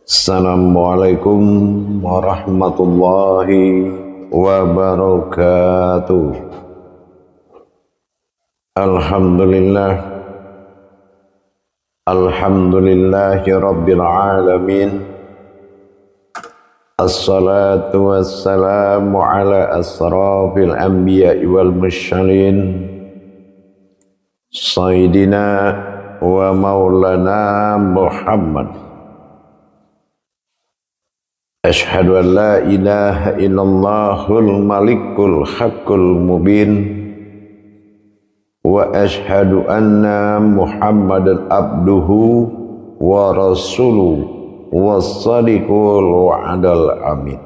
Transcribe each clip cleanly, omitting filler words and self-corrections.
Assalamualaikum warahmatullahi wabarakatuh. Alhamdulillah, alhamdulillahi rabbil alamin. Assalatu wassalamu ala asrafil anbiya'i wal mursalin, sayyidina wa maulana Muhammad. Ashhadu an la ilaha illallahul malikul haqqul mubin, wa ashhadu anna Muhammadan abduhu wa rasuluhu was-sadiqul wa'adal amin.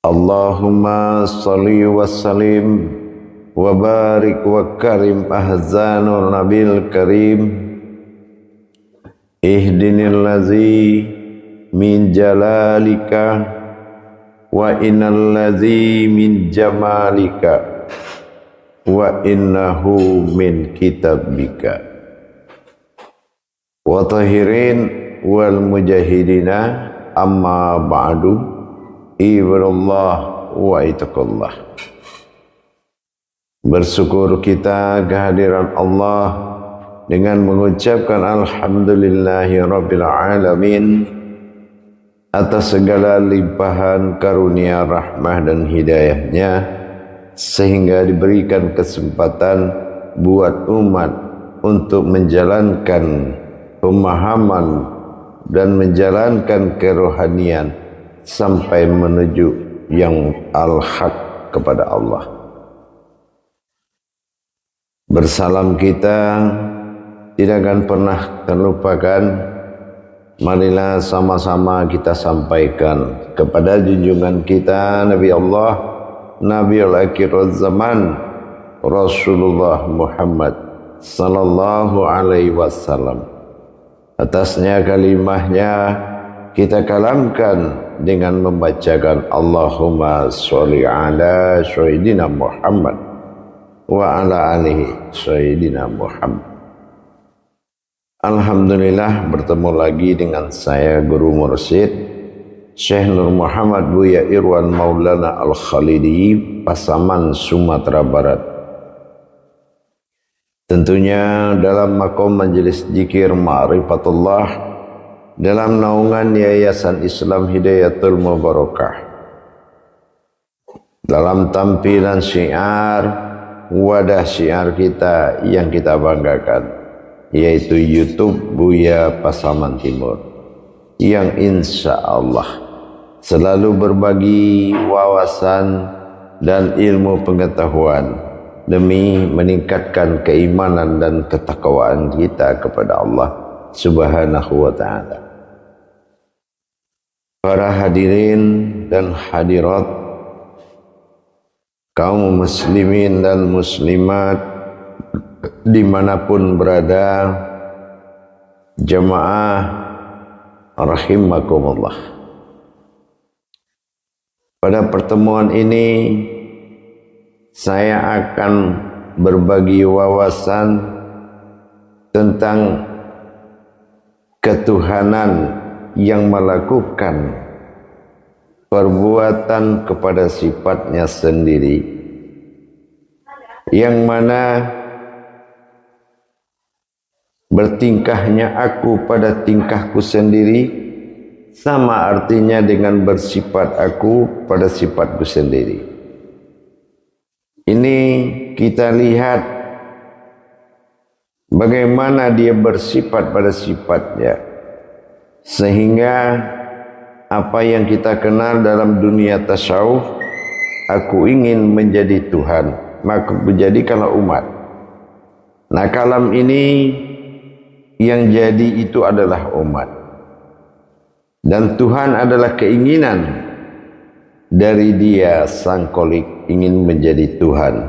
Allahumma salli wa sallim wa barik wa karim ahzanul nabil karim, ihdinil ladzi min jalalika wa innal ladzi min jamalika wa innahu min kitabika wa tahirin wal mujahidina amma ba'du. Ibadallah wa itaqullah. Bersyukur kita kehadiran Allah dengan mengucapkan alhamdulillahi rabbil alamin atas segala limpahan karunia rahmah dan hidayahnya, sehingga diberikan kesempatan buat umat untuk menjalankan pemahaman dan menjalankan kerohanian sampai menuju yang al-haq kepada Allah. Bersalam kita tidak akan pernah terlupakan. Marilah sama-sama kita sampaikan kepada junjungan kita Nabi Allah, Nabi al-akhir zaman, Rasulullah Muhammad sallallahu alaihi wasallam. Atasnya kalimahnya kita kalamkan dengan membacakan Allahumma sholli ala sayyidina Muhammad wa ala alihi sayyidina Muhammad. Alhamdulillah, bertemu lagi dengan saya Guru Mursyid Syekh Nur Muhammad Buya Irwan Maulana Al-Khalidi, Pasaman, Sumatera Barat. Tentunya dalam makom majelis zikir Ma'rifatullah dalam naungan Yayasan Islam Hidayatul Mubarakah, dalam tampilan syiar wadah syiar kita yang kita banggakan, yaitu YouTube Buya Pasaman Timur, yang insya Allah selalu berbagi wawasan dan ilmu pengetahuan demi meningkatkan keimanan dan ketakwaan kita kepada Allah Subhanahu wa ta'ala. Para hadirin dan hadirat, kaum muslimin dan muslimat dimanapun berada, jamaah rahimakumullah. Pada pertemuan ini saya akan berbagi wawasan tentang ketuhanan yang melakukan perbuatan kepada sifatnya sendiri, yang mana bertingkahnya aku pada tingkahku sendiri sama artinya dengan bersifat aku pada sifatku sendiri. Ini kita lihat bagaimana dia bersifat pada sifatnya, sehingga apa yang kita kenal dalam dunia tasawuf, aku ingin menjadi Tuhan, maka menjadikanlah umat. Nah, kalam ini yang jadi itu adalah umat, dan Tuhan adalah keinginan dari dia sang kholik ingin menjadi Tuhan,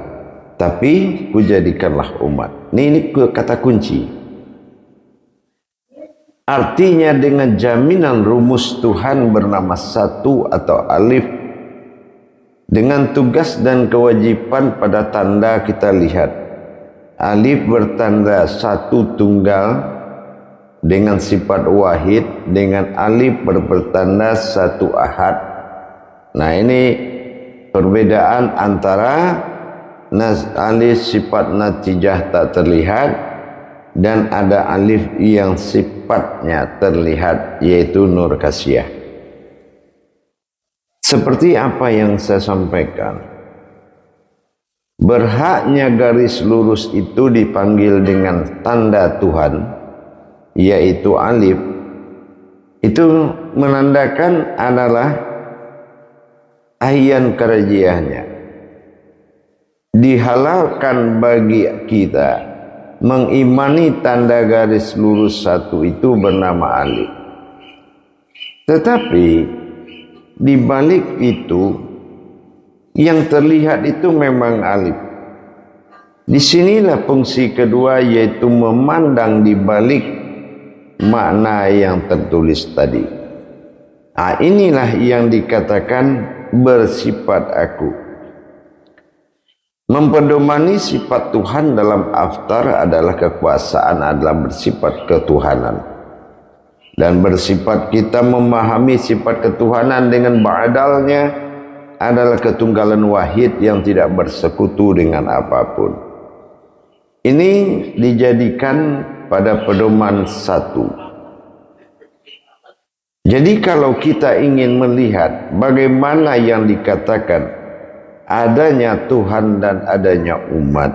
tapi kujadikanlah umat. Ini kata kunci. Artinya dengan jaminan rumus Tuhan bernama satu atau alif, dengan tugas dan kewajiban pada tanda kita lihat. Alif bertanda satu tunggal, dengan sifat wahid dengan alif berpertanda satu ahad. Nah, ini perbedaan antara alif sifat natijah tak terlihat dan ada alif yang sifatnya terlihat, yaitu nur kasiyah. Seperti apa yang saya sampaikan, berhaknya garis lurus itu dipanggil dengan tanda Tuhan, yaitu alif. Itu menandakan adalah ayyan karajiahnya. Dihalalkan bagi kita mengimani tanda garis lurus satu itu bernama alif. Tetapi di balik itu yang terlihat itu memang alif. Disinilah fungsi kedua, yaitu memandang di balik makna yang tertulis tadi. Inilah yang dikatakan bersifat aku. Mempedomani sifat Tuhan dalam aftar adalah kekuasaan, adalah bersifat ketuhanan. Dan bersifat kita memahami sifat ketuhanan dengan ba'dalnya adalah ketunggalan wahid yang tidak bersekutu dengan apapun. Ini dijadikan pada pedoman satu. Jadi kalau kita ingin melihat bagaimana yang dikatakan adanya Tuhan dan adanya umat,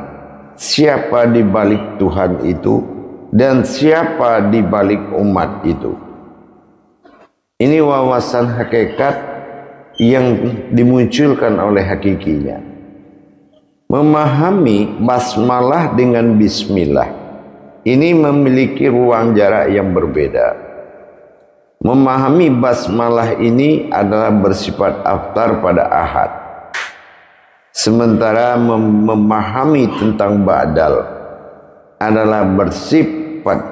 siapa di balik Tuhan itu dan siapa di balik umat itu, ini wawasan hakikat yang dimunculkan oleh hakikinya. Memahami basmalah dengan bismillah ini memiliki ruang jarak yang berbeda. Memahami basmalah ini adalah bersifat aftar pada ahad, sementara memahami tentang ba'dal adalah bersifat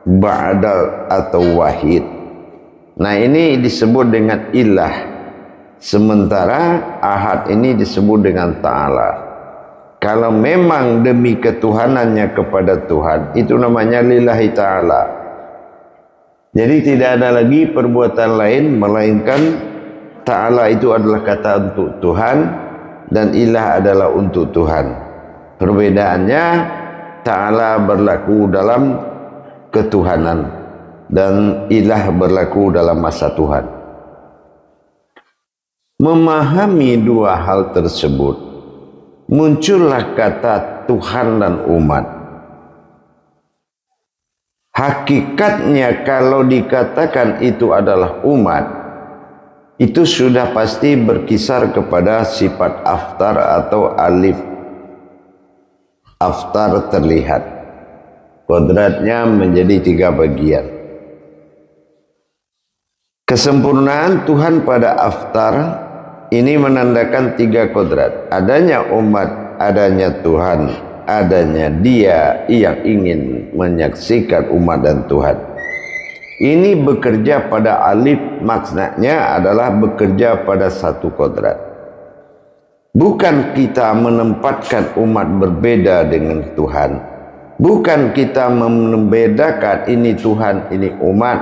ba'dal atau wahid. Nah, ini disebut dengan ilah, sementara ahad ini disebut dengan ta'ala. Kalau memang demi ketuhanannya kepada Tuhan, itu namanya lillahi ta'ala. Jadi tidak ada lagi perbuatan lain melainkan ta'ala itu adalah kata untuk Tuhan dan ilah adalah untuk Tuhan. Perbedaannya, ta'ala berlaku dalam ketuhanan dan ilah berlaku dalam masa Tuhan. Memahami dua hal tersebut, muncullah kata Tuhan dan umat. Hakikatnya kalau dikatakan itu adalah umat, itu sudah pasti berkisar kepada sifat aftar atau alif. Aftar terlihat, kodratnya menjadi 3 bagian. Kesempurnaan Tuhan pada aftar ini menandakan 3 kodrat. Adanya umat, adanya Tuhan, adanya dia yang ingin menyaksikan umat dan Tuhan. Ini bekerja pada alif, maksudnya adalah bekerja pada satu kodrat. Bukan kita menempatkan umat berbeda dengan Tuhan. Bukan kita membedakan ini Tuhan, ini umat.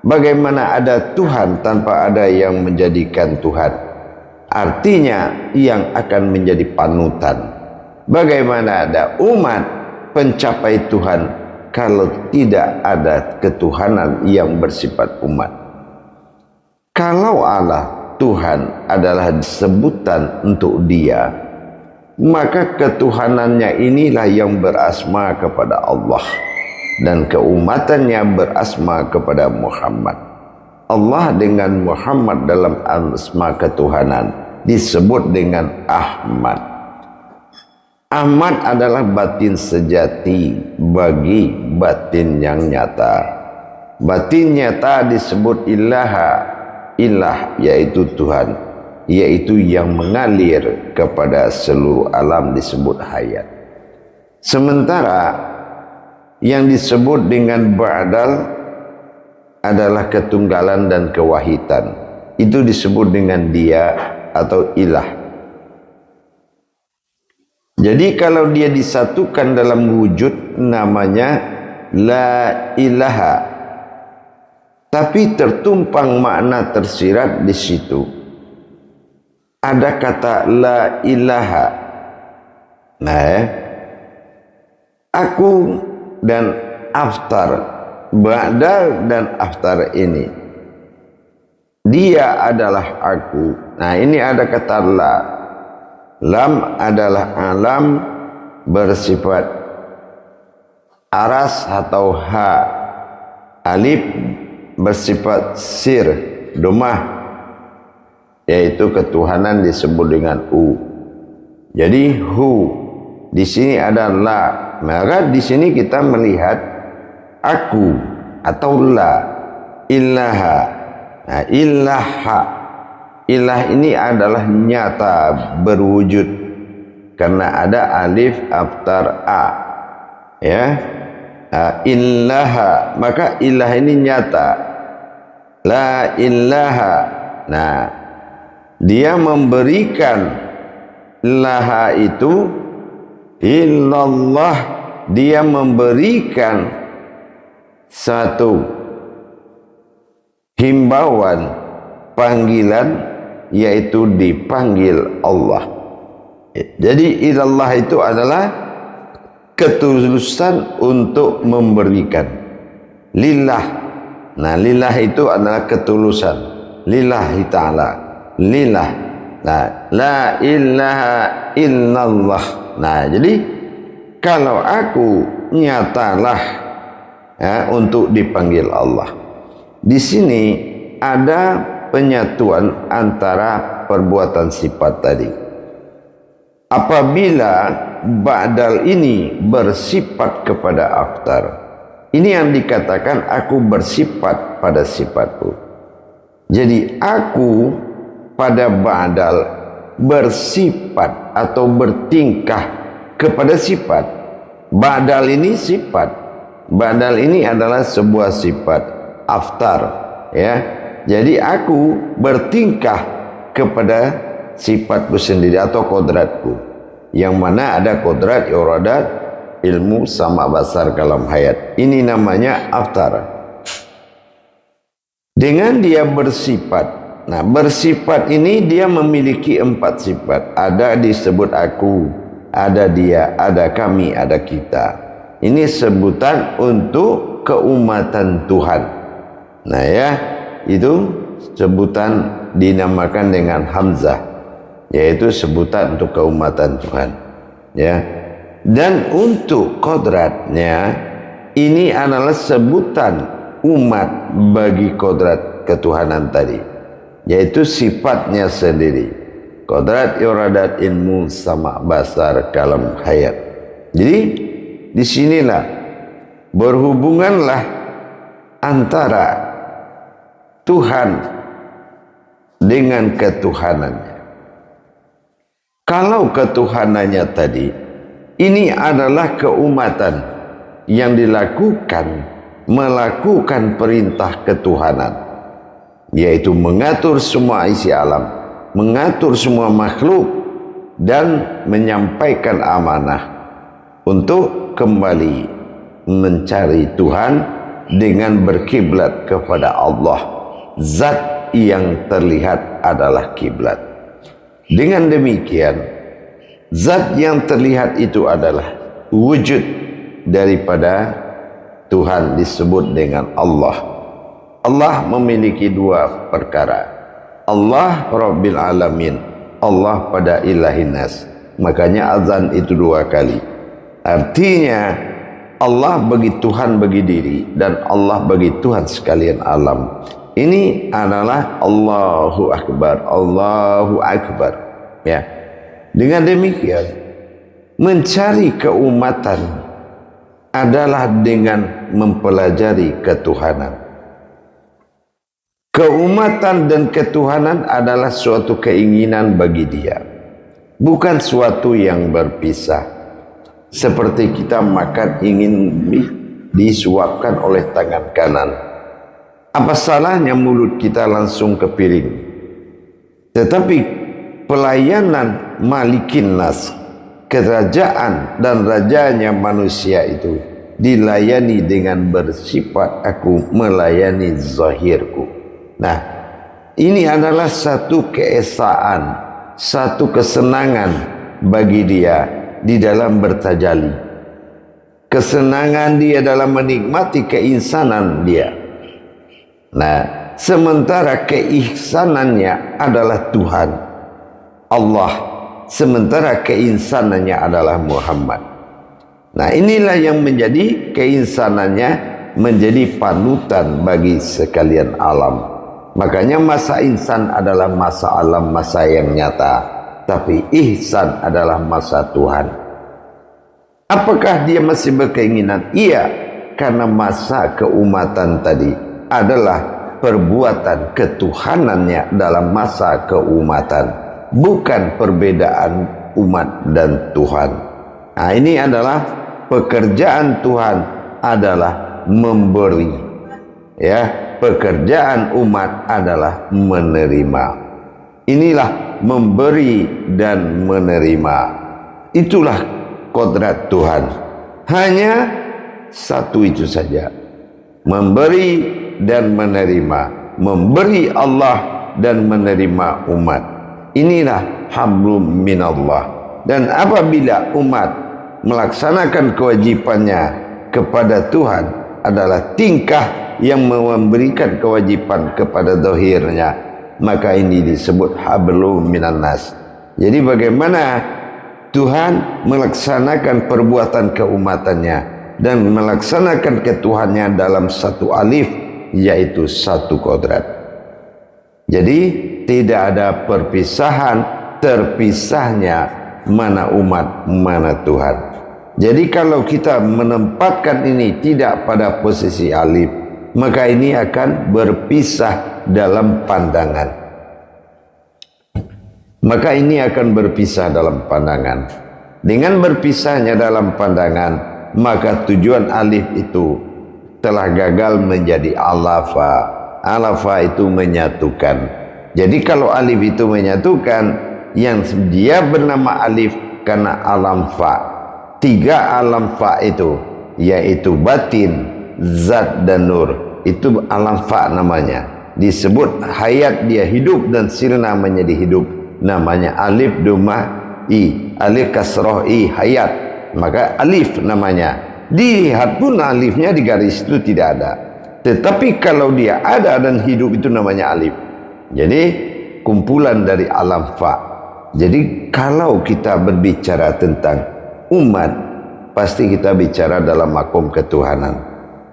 Bagaimana ada Tuhan tanpa ada yang menjadikan Tuhan? Artinya yang akan menjadi panutan. Bagaimana ada umat pencapai Tuhan kalau tidak ada ketuhanan yang bersifat umat? Kalau Allah Tuhan adalah sebutan untuk dia, maka ketuhanannya inilah yang berasma kepada Allah dan keumatannya berasma kepada Muhammad. Allah dengan Muhammad dalam asma ketuhanan disebut dengan Ahmad. Ahmad adalah batin sejati bagi batin yang nyata. Batin nyata disebut ilaha, ilah yaitu Tuhan, yaitu yang mengalir kepada seluruh alam disebut hayat. Sementara yang disebut dengan ba'dal adalah ketunggalan dan kewahidan, itu disebut dengan dia atau ilah. Jadi kalau dia disatukan dalam wujud namanya la ilaha, tapi tertumpang makna tersirat di situ. Ada kata la ilaha. Nah, aku dan aftar, ba'dal dan aftar ini, dia adalah aku. Nah, ini ada kata la. Lam adalah alam bersifat aras atau ha. Alif bersifat sir, domah, yaitu ketuhanan disebut dengan u. Jadi hu, di sini ada la. Maka di sini kita melihat aku atau la, ilaha. Nah, ilaha, ilah ini adalah nyata, berwujud, karena ada alif aftar a, ya. Ilaha, maka ilah ini nyata. La ilaha. Nah, dia memberikan laha itu illallah, dia memberikan satu himbauan, panggilan, yaitu dipanggil Allah. Jadi ilallah itu adalah ketulusan untuk memberikan. Lillah. Nah, lillah itu adalah ketulusan. Lillahi ta'ala. Lillah. Nah, la ilaha illallah. Nah, jadi kalau aku nyatalah, ya, untuk dipanggil Allah. Di sini ada penyatuan antara perbuatan sifat tadi. Apabila ba'dal ini bersifat kepada aftar, ini yang dikatakan aku bersifat pada sifatku. Jadi aku pada ba'dal bersifat atau bertingkah kepada sifat. Ba'dal ini sifat. Ba'dal ini adalah sebuah sifat aftar, ya. Jadi aku bertingkah kepada sifatku sendiri atau kodratku, yang mana ada kodrat, iradat, ilmu, sama, basar, kalam, hayat. Ini namanya aftar. Dengan dia bersifat. Nah, bersifat ini dia memiliki 4 sifat. Ada disebut aku, ada dia, ada kami, ada kita. Ini sebutan untuk keumatan Tuhan. Nah, ya, itu sebutan dinamakan dengan hamzah, yaitu sebutan untuk keumatan Tuhan, ya. Dan untuk kodratnya, ini adalah sebutan umat bagi kodrat ketuhanan tadi, yaitu sifatnya sendiri. Kodrat, iradat, ilmu, sama, basar, kalam, hayat. Jadi disinilah berhubunganlah antara Tuhan dengan ketuhanannya. Kalau ketuhanannya tadi, ini adalah keumatan yang melakukan perintah ketuhanan, yaitu mengatur semua isi alam, mengatur semua makhluk, dan menyampaikan amanah untuk kembali mencari Tuhan dengan berkiblat kepada Allah. Zat yang terlihat adalah kiblat. Dengan demikian, zat yang terlihat itu adalah wujud daripada Tuhan, disebut dengan Allah. Allah memiliki 2 perkara. Allah Rabbil Alamin, Allah pada ilahin nas. Makanya azan itu 2 kali. Artinya Allah bagi Tuhan bagi diri, dan Allah bagi Tuhan sekalian alam. Ini adalah Allahu Akbar, Allahu Akbar, ya. Dengan demikian, mencari keumatan adalah dengan mempelajari ketuhanan. Keumatan dan ketuhanan adalah suatu keinginan bagi dia, bukan suatu yang berpisah. Seperti kita makan ingin disuapkan oleh tangan kanan. Apa salahnya mulut kita langsung ke piring? Tetapi pelayanan malikin nas, kerajaan dan rajanya manusia itu dilayani dengan bersifat aku melayani zahirku. Nah, ini adalah satu keesaan, satu kesenangan bagi dia di dalam bertajalli. Kesenangan dia dalam menikmati keinsanan dia. Nah, sementara keihsanannya adalah Tuhan Allah, sementara keinsanannya adalah Muhammad. Nah, inilah yang menjadi keinsanannya, menjadi panutan bagi sekalian alam. Makanya masa insan adalah masa alam, masa yang nyata, tapi ihsan adalah masa Tuhan. Apakah dia masih berkeinginan? Iya, karena masa keumatan tadi adalah perbuatan ketuhanannya dalam masa keumatan, bukan perbedaan umat dan Tuhan. Nah, ini adalah pekerjaan Tuhan adalah memberi, ya, pekerjaan umat adalah menerima. Inilah memberi dan menerima, itulah kodrat Tuhan. Hanya satu itu saja, memberi dan menerima, memberi Allah dan menerima umat. Inilah hablum minallah. Dan apabila umat melaksanakan kewajibannya kepada Tuhan adalah tingkah yang memberikan kewajiban kepada zahirnya, maka ini disebut hablum minannas. Jadi bagaimana Tuhan melaksanakan perbuatan keumatannya dan melaksanakan ketuhannya dalam satu alif, yaitu satu kodrat. Jadi tidak ada perpisahan, terpisahnya mana umat, mana Tuhan. Jadi kalau kita menempatkan ini tidak pada posisi alif, maka ini akan berpisah dalam pandangan. Maka ini akan berpisah dalam pandangan. Dengan berpisahnya dalam pandangan, maka tujuan alif itu telah gagal menjadi alafa. Alafa itu menyatukan. Jadi kalau alif itu menyatukan, yang dia bernama alif karena alam fa. Tiga alam fa itu, yaitu batin, zat dan nur, itu alam fa namanya. Disebut hayat, dia hidup dan sirna menjadi hidup, namanya alif domah i, alif kasroh i, hayat, maka alif namanya. Dilihat pun alifnya di garis itu tidak ada, tetapi kalau dia ada dan hidup itu namanya alif. Jadi kumpulan dari alam fa. Jadi kalau kita berbicara tentang umat, pasti kita bicara dalam makom ketuhanan.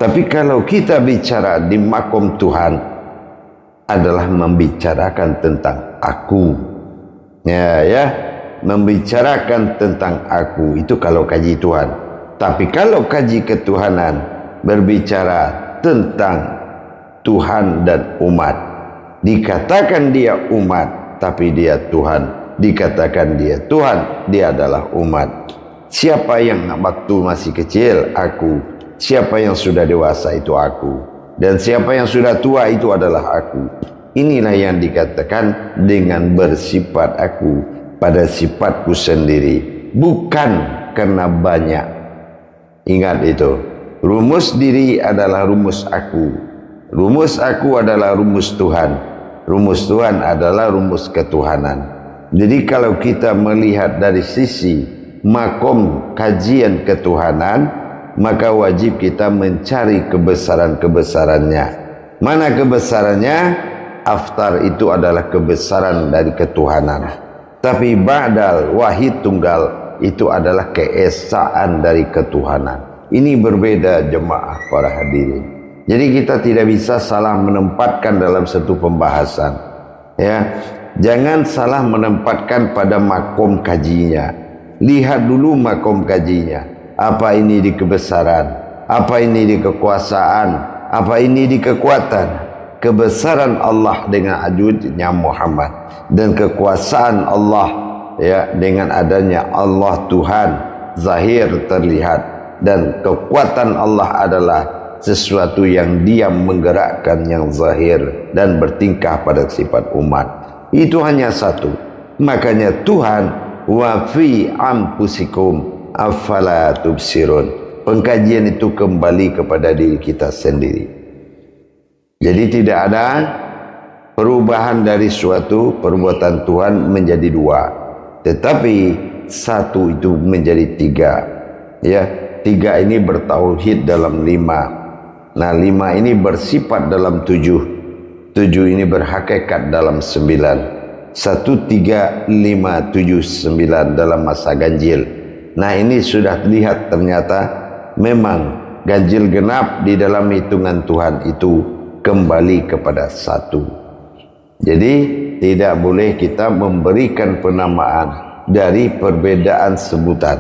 Tapi kalau kita bicara di makom Tuhan, adalah membicarakan tentang aku. Ya, membicarakan tentang aku, itu kalau kaji Tuhan. Tapi kalau kaji ketuhanan, berbicara tentang Tuhan dan umat. Dikatakan dia umat, tapi dia Tuhan. Dikatakan dia Tuhan, dia adalah umat. Siapa yang waktu masih kecil, aku. Siapa yang sudah dewasa, itu aku. Dan siapa yang sudah tua, itu adalah aku. Inilah yang dikatakan dengan bersifat aku pada sifatku sendiri, bukan karena banyak. Ingat itu, rumus diri adalah rumus aku. Rumus aku adalah rumus Tuhan. Rumus Tuhan adalah rumus ketuhanan. Jadi kalau kita melihat dari sisi makom kajian ketuhanan, maka wajib kita mencari kebesaran-kebesarannya. Mana kebesarannya? Aftar itu adalah kebesaran dari ketuhanan. Tapi ba'dal wahid tunggal itu adalah keesaan dari ketuhanan. Ini berbeda jemaah para hadirin. Jadi kita tidak bisa salah menempatkan dalam satu pembahasan. Ya, jangan salah menempatkan pada makom kajinya. Lihat dulu makom kajinya. Apa ini di kebesaran? Apa ini di kekuasaan? Apa ini di kekuatan? Kebesaran Allah dengan wujudnya Muhammad, dan kekuasaan Allah ya dengan adanya Allah Tuhan zahir terlihat, dan kekuatan Allah adalah sesuatu yang diam menggerakkan yang zahir dan bertingkah pada sifat umat. Itu hanya satu. Makanya Tuhan, wa fi anfusikum afala tubsirun, pengkajian itu kembali kepada diri kita sendiri. Jadi tidak ada perubahan dari suatu perbuatan Tuhan menjadi dua, tetapi satu itu menjadi tiga. Ya, tiga ini bertauhid dalam lima. Nah, lima ini bersifat dalam tujuh. Tujuh ini berhakikat dalam sembilan. 1, 3, 5, 7, 9 dalam masa ganjil. Nah, ini sudah lihat ternyata memang ganjil genap di dalam hitungan Tuhan itu kembali kepada satu. Jadi tidak boleh kita memberikan penamaan dari perbedaan sebutan.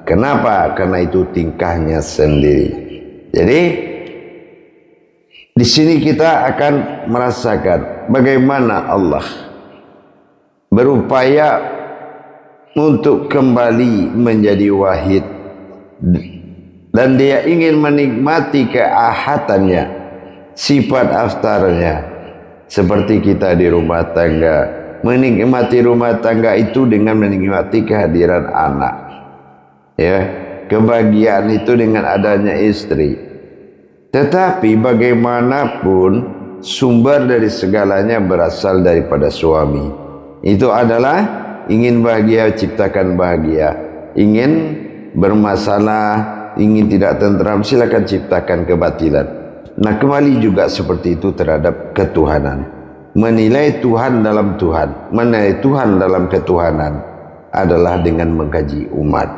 Kenapa? Karena itu tingkahnya sendiri. Jadi di sini kita akan merasakan bagaimana Allah berupaya untuk kembali menjadi wahid, dan dia ingin menikmati keahatannya, sifat aftarnya. Seperti kita di rumah tangga, menikmati rumah tangga itu dengan menikmati kehadiran anak, ya, kebahagiaan itu dengan adanya istri. Tetapi bagaimanapun sumber dari segalanya berasal daripada suami. Itu adalah ingin bahagia, ciptakan bahagia. Ingin bermasalah, ingin tidak tenteram, silakan ciptakan kebatilan. Nah, kembali juga seperti itu terhadap ketuhanan. Menilai Tuhan dalam Tuhan, menilai Tuhan dalam ketuhanan adalah dengan mengkaji umat.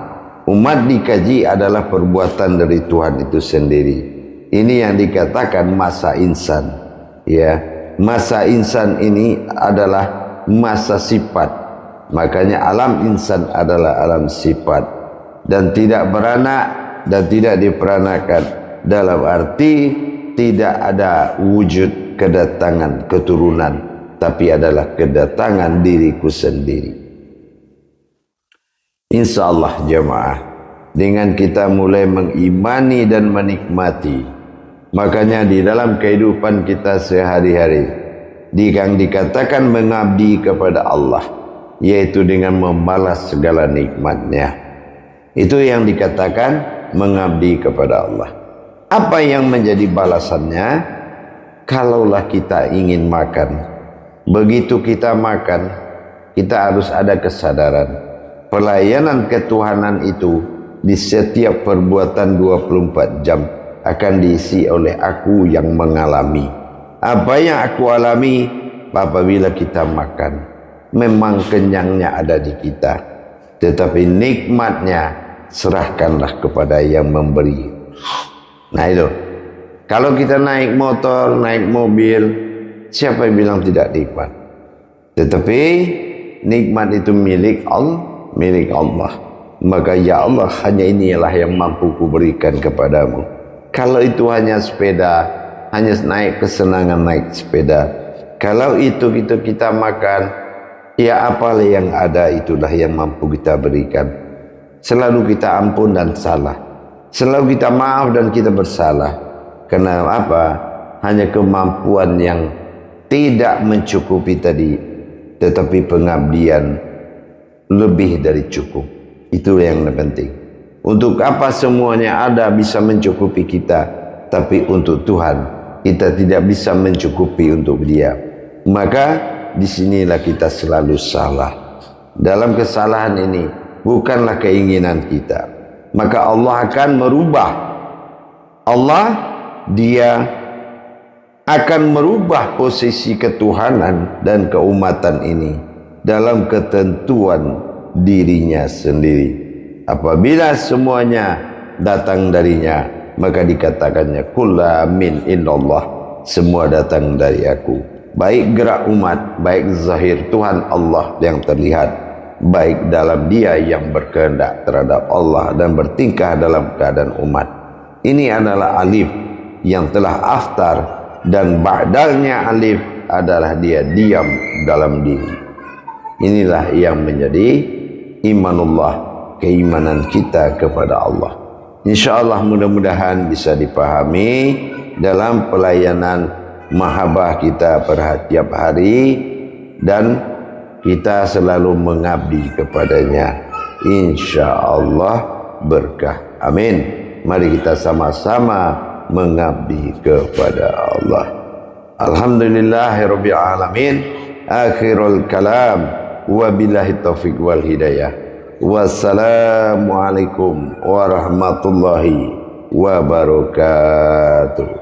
Umat dikaji adalah perbuatan dari Tuhan itu sendiri. Ini yang dikatakan masa insan. Ya, masa insan ini adalah masa sifat. Makanya alam insan adalah alam sifat, dan tidak beranak dan tidak diperanakan, dalam arti tidak ada wujud kedatangan keturunan, tapi adalah kedatangan diriku sendiri. InsyaAllah jemaah, dengan kita mulai mengimani dan menikmati, makanya di dalam kehidupan kita sehari-hari yang dikatakan mengabdi kepada Allah, yaitu dengan membalas segala nikmatnya. Itu yang dikatakan mengabdi kepada Allah. Apa yang menjadi balasannya? Kalaulah kita ingin makan, begitu kita makan, kita harus ada kesadaran pelayanan ketuhanan itu di setiap perbuatan 24 jam akan diisi oleh aku yang mengalami. Apa yang aku alami apabila kita makan, memang kenyangnya ada di kita, tetapi nikmatnya serahkanlah kepada yang memberi. Nah itu, kalau kita naik motor, naik mobil, siapa yang bilang tidak nikmat? Tetapi nikmat itu milik Allah. Maka ya Allah, hanya inilah yang mampu kuberikan kepadamu. Kalau itu hanya sepeda, hanya naik kesenangan naik sepeda. Kalau itu kita makan, ya apalah yang ada itulah yang mampu kita berikan. Selalu kita ampun dan salah, selalu kita maaf dan kita bersalah. Karena apa? Hanya kemampuan yang tidak mencukupi tadi, tetapi pengabdian lebih dari cukup. Itu yang penting. Untuk apa semuanya ada bisa mencukupi kita, tapi untuk Tuhan kita tidak bisa mencukupi untuk dia. Maka disinilah kita selalu salah. Dalam kesalahan ini bukanlah keinginan kita, maka Allah akan merubah. Dia akan merubah posisi ketuhanan dan keumatan ini dalam ketentuan dirinya sendiri. Apabila semuanya datang darinya, maka dikatakannya kulla min illallah, semua datang dari aku. Baik gerak umat, baik zahir Tuhan Allah yang terlihat, baik dalam dia yang berkehendak terhadap Allah dan bertingkah dalam keadaan umat. Ini adalah alif yang telah aftar, dan ba'dalnya alif adalah dia diam dalam diri. Inilah yang menjadi imanullah, keimanan kita kepada Allah. InsyaAllah mudah-mudahan bisa dipahami dalam pelayanan mahabbah kita per tiap hari, dan kita selalu mengabdi kepadanya. InsyaAllah berkah. Amin. mari kita sama-sama mengabdi kepada Allah. Alhamdulillahirabbil alamin. Akhirul kalam wabillahi taufiq wal hidayah. Wassalamualaikum warahmatullahi wabarakatuh.